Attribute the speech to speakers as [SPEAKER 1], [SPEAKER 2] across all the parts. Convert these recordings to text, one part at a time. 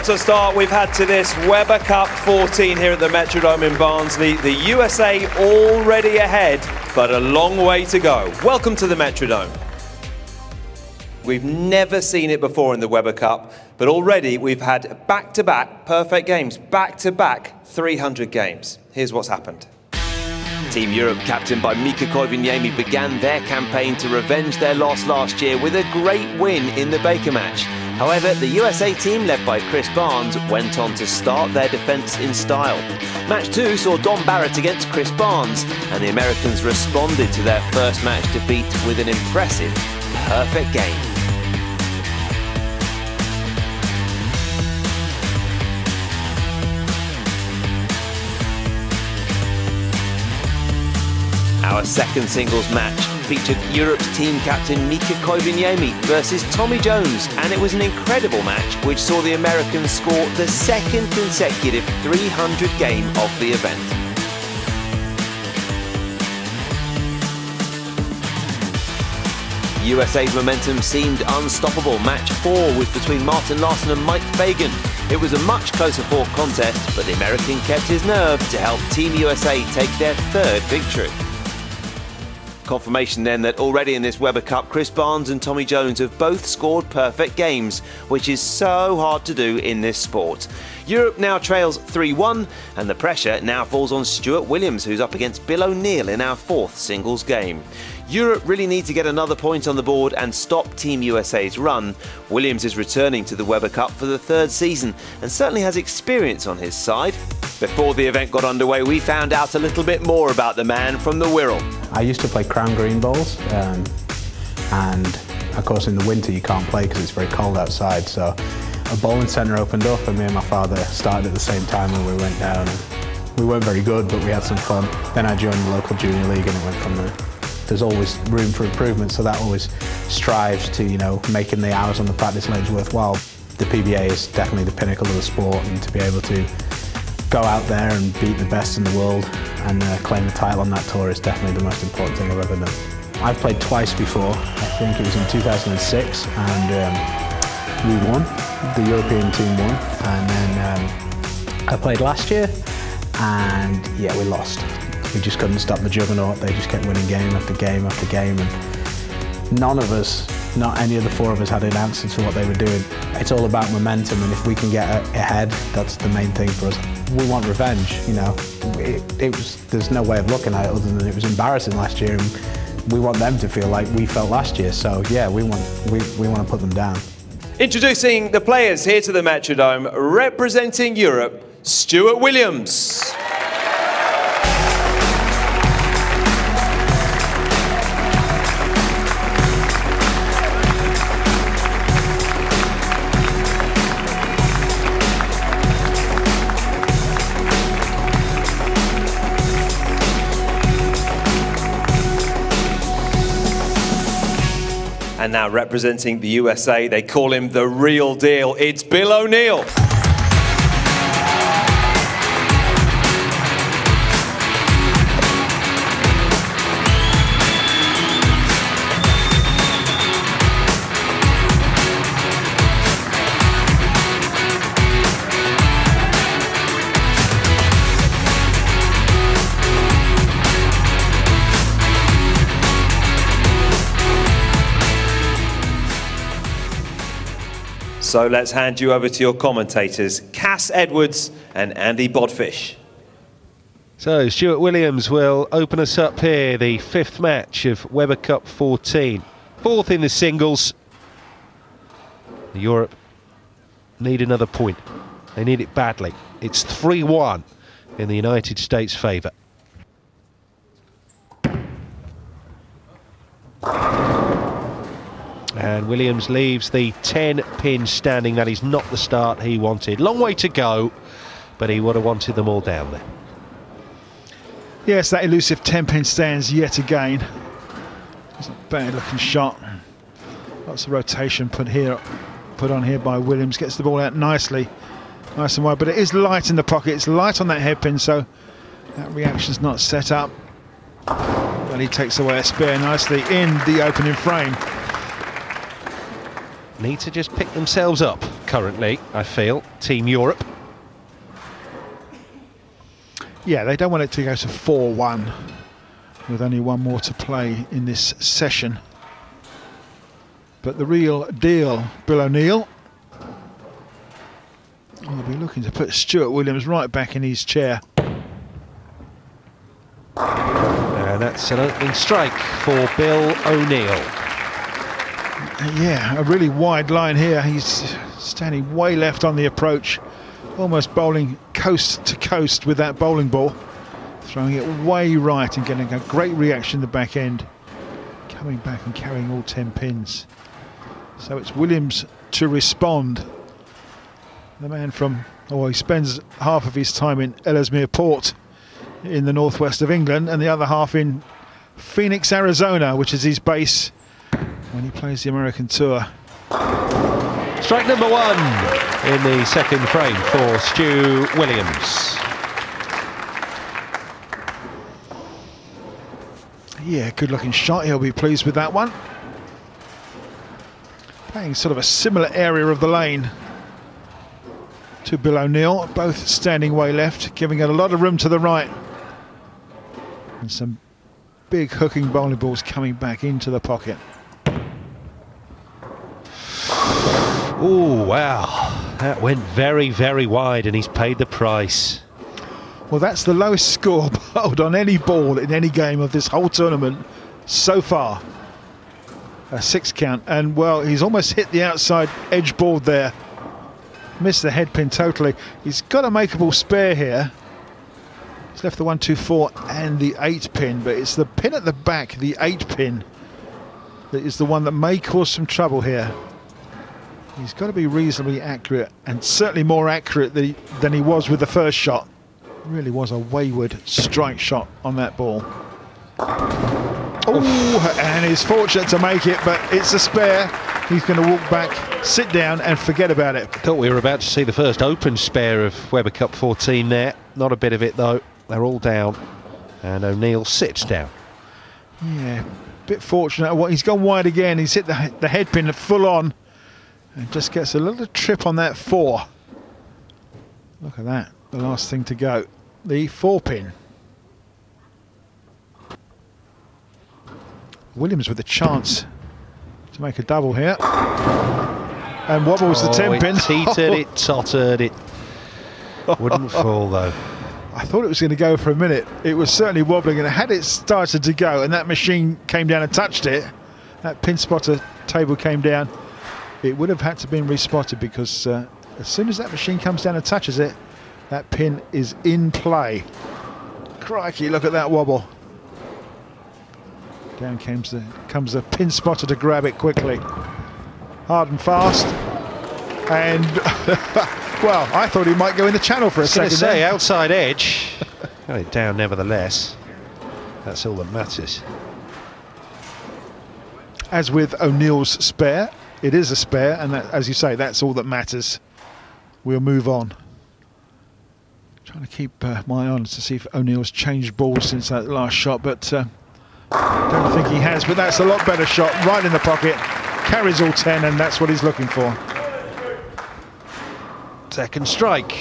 [SPEAKER 1] What a start we've had to this Weber Cup 14 here at the Metrodome in Barnsley. The USA already ahead, but a long way to go. Welcome to the Metrodome. We've never seen it before in the Weber Cup, but already we've had back-to-back perfect games, back-to-back 300 games. Here's what's happened.
[SPEAKER 2] Team Europe, captained by Mika Koivuniemi, began their campaign to revenge their loss last year with a great win in the Baker match. However, the USA team, led by Chris Barnes, went on to start their defence in style. Match 2 saw Don Barrett against Chris Barnes, and the Americans responded to their first match defeat with an impressive, perfect game. Our second singles match featured Europe's team captain Mika Koivuniemi versus Tommy Jones, and it was an incredible match which saw the Americans score the second consecutive 300 game of the event. USA's momentum seemed unstoppable. Match 4 was between Martin Larsson and Mike Fagan. It was a much closer fought contest, but the American kept his nerve to help Team USA take their third victory. Confirmation then that already in this Weber Cup, Chris Barnes and Tommy Jones have both scored perfect games, which is so hard to do in this sport. Europe now trails 3-1, and the pressure now falls on Stuart Williams, who's up against Bill O'Neill in our fourth singles game. Europe really need to get another point on the board and stop Team USA's run. Williams is returning to the Weber Cup for the third season and certainly has experience on his side. Before the event got underway, we found out a little bit more about the man from the Wirral.
[SPEAKER 3] I used to play crown green bowls, and of course in the winter you can't play because it's very cold outside, so a bowling centre opened up and me and my father started at the same time when we went down. We weren't very good, but we had some fun. Then I joined the local junior league and it went from there. There's always room for improvement, so that always strives to, making the hours on the practice lanes worthwhile. The PBA is definitely the pinnacle of the sport, and to be able to go out there and beat the best in the world and claim the title on that tour is definitely the most important thing I've ever done. I've played twice before. I think it was in 2006, and we won. The European team won, and then I played last year, and yeah, we lost. We just couldn't stop the juggernaut. They just kept winning game after game after game, and none of us, not any of the four of us, had an answer to what they were doing. It's all about momentum, and if we can get ahead, that's the main thing for us. We want revenge, there's no way of looking at it other than it was embarrassing last year, and we want them to feel like we felt last year. So yeah, we want to put them down.
[SPEAKER 1] Introducing the players here to the Metrodome, representing Europe, Stuart Williams. And now representing the USA, they call him the real deal. It's Bill O'Neill. So let's hand you over to your commentators, Cass Edwards and Andy Bodfish.
[SPEAKER 4] So Stuart Williams will open us up here, the fifth match of Weber Cup 14. Fourth in the singles. Europe need another point. They need it badly. It's 3-1 in the United States' favour. And Williams leaves the 10-pin standing. That is not the start he wanted. Long way to go, but he would have wanted them all down there.
[SPEAKER 5] Yes, that elusive 10-pin stands yet again. It's a bad looking shot. Lots of rotation put on here by Williams. Gets the ball out nicely, nice and wide, but it is light in the pocket. It's light on that hairpin, so that reaction's not set up. But he takes away a spare nicely in the opening frame.
[SPEAKER 4] Need to just pick themselves up. currently, I feel, Team Europe.
[SPEAKER 5] Yeah, they don't want it to go to 4-1 with only one more to play in this session. But the real deal, Bill O'Neill, will be looking to put Stuart Williams right back in his chair.
[SPEAKER 4] And that's an opening strike for Bill O'Neill.
[SPEAKER 5] Yeah, a really wide line here. He's standing way left on the approach, almost bowling coast to coast with that bowling ball, throwing it way right and getting a great reaction in the back end, coming back and carrying all 10 pins. So it's Williams to respond. The man from, he spends half of his time in Ellesmere Port in the northwest of England and the other half in Phoenix, Arizona, which is his base when he plays the American Tour.
[SPEAKER 4] Strike number 1 in the second frame for Stu Williams.
[SPEAKER 5] Yeah, good looking shot. He'll be pleased with that one. Playing sort of a similar area of the lane to Bill O'Neill, both standing way left, giving it a lot of room to the right. And some big hooking bowling balls coming back into the pocket.
[SPEAKER 4] Oh, wow. That went very, very wide and he's paid the price.
[SPEAKER 5] Well, that's the lowest score bowled on any ball in any game of this whole tournament so far. A 6 count, and well, he's almost hit the outside edge board there. Missed the head pin totally. He's got a makeable spare here. He's left the 1, 2, 4 and the 8 pin, but it's the pin at the back, the 8 pin, that is the one that may cause some trouble here. He's got to be reasonably accurate, and certainly more accurate than he was with the first shot. Really was a wayward strike shot on that ball. Oh, and he's fortunate to make it, but it's a spare. He's going to walk back, sit down and forget about it.
[SPEAKER 4] Thought we were about to see the first open spare of Weber Cup 14 there. Not a bit of it though. They're all down. And O'Neill sits down.
[SPEAKER 5] Yeah, bit fortunate. He's gone wide again. He's hit the head pin full on and just gets a little trip on that 4. Look at that. The last thing to go. The 4 pin. Williams with a chance to make a double here. And wobbles the 10 pin.
[SPEAKER 4] It teetered, it tottered, it wouldn't fall though.
[SPEAKER 5] I thought it was going to go for a minute. It was certainly wobbling, and had it started to go and that machine came down and touched it, that pin spotter table came down, it would have had to been respotted, because as soon as that machine comes down and touches it, that pin is in play. Crikey, look at that wobble. Down comes the pin spotter to grab it quickly. Hard and fast. And, well, I thought he might go in the channel for a second.
[SPEAKER 4] Say, outside edge. Got it down nevertheless. That's all that matters.
[SPEAKER 5] As with O'Neill's spare, it is a spare, and that, as you say, that's all that matters. We'll move on. Trying to keep my eye on to see if O'Neill's changed balls since that last shot, but don't think he has. But that's a lot better shot, right in the pocket, carries all 10, and that's what he's looking for.
[SPEAKER 4] Second strike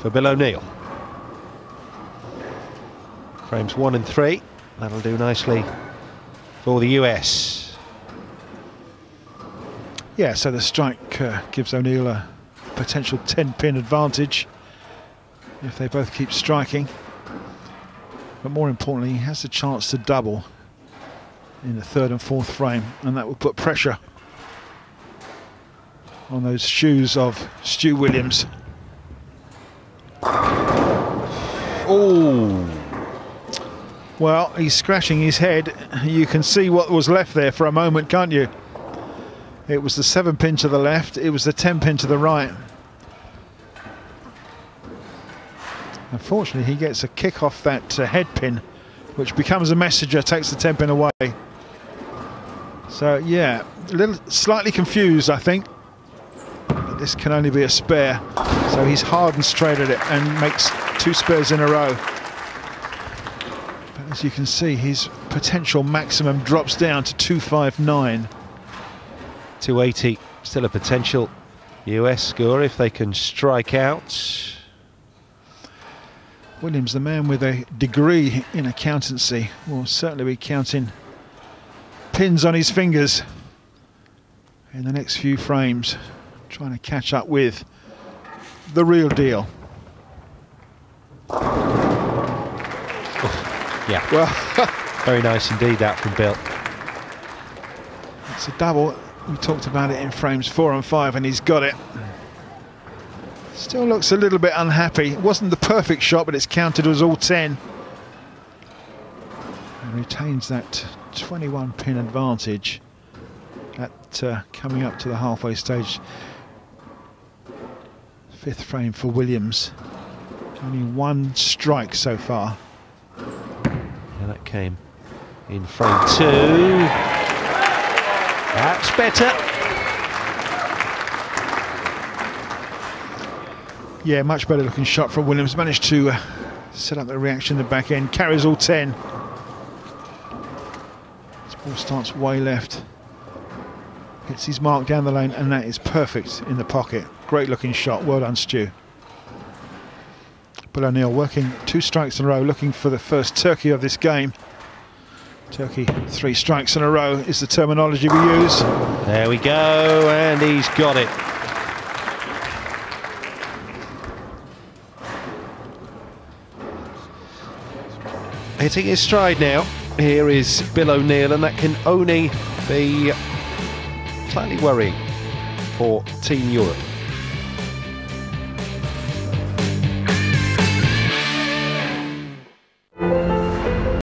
[SPEAKER 4] for Bill O'Neill. Frames 1 and 3. That'll do nicely for the US.
[SPEAKER 5] Yeah, so the strike gives O'Neill a potential 10-pin advantage if they both keep striking. But more importantly, he has the chance to double in the 3rd and 4th frame, and that will put pressure on those shoes of Stu Williams.
[SPEAKER 4] Oh,
[SPEAKER 5] well, he's scratching his head. You can see what was left there for a moment, can't you? It was the 7 pin to the left, it was the 10 pin to the right. Unfortunately, he gets a kick off that head pin, which becomes a messenger, takes the 10 pin away. So yeah, a little slightly confused, I think. But this can only be a spare. So he's hard and straight at it and makes 2 spares in a row. But as you can see, his potential maximum drops down to 259.
[SPEAKER 4] 280, still a potential. US score if they can strike out.
[SPEAKER 5] Williams, the man with a degree in accountancy, will certainly be counting pins on his fingers in the next few frames, trying to catch up with the real deal.
[SPEAKER 4] Yeah.
[SPEAKER 5] Well,
[SPEAKER 4] very nice indeed that from Bill.
[SPEAKER 5] It's a double. We talked about it in frames 4 and 5, and he's got it. Still looks a little bit unhappy. It wasn't the perfect shot, but it's counted as all 10. And retains that 21 pin advantage at coming up to the halfway stage. 5th frame for Williams. Only 1 strike so far.
[SPEAKER 4] Yeah, that came in frame 2. That's better.
[SPEAKER 5] Yeah, much better looking shot from Williams. Managed to set up the reaction in the back end. Carries all 10. This ball starts way left. Hits his mark down the lane, and that is perfect in the pocket. Great looking shot. Well done, Stu. Bill O'Neill working 2 strikes in a row, looking for the first turkey of this game. Turkey 3 strikes in a row is the terminology we use.
[SPEAKER 4] There we go, and he's got it. Hitting his stride now. Here is Bill O'Neill, and that can only be slightly worrying for Team Europe.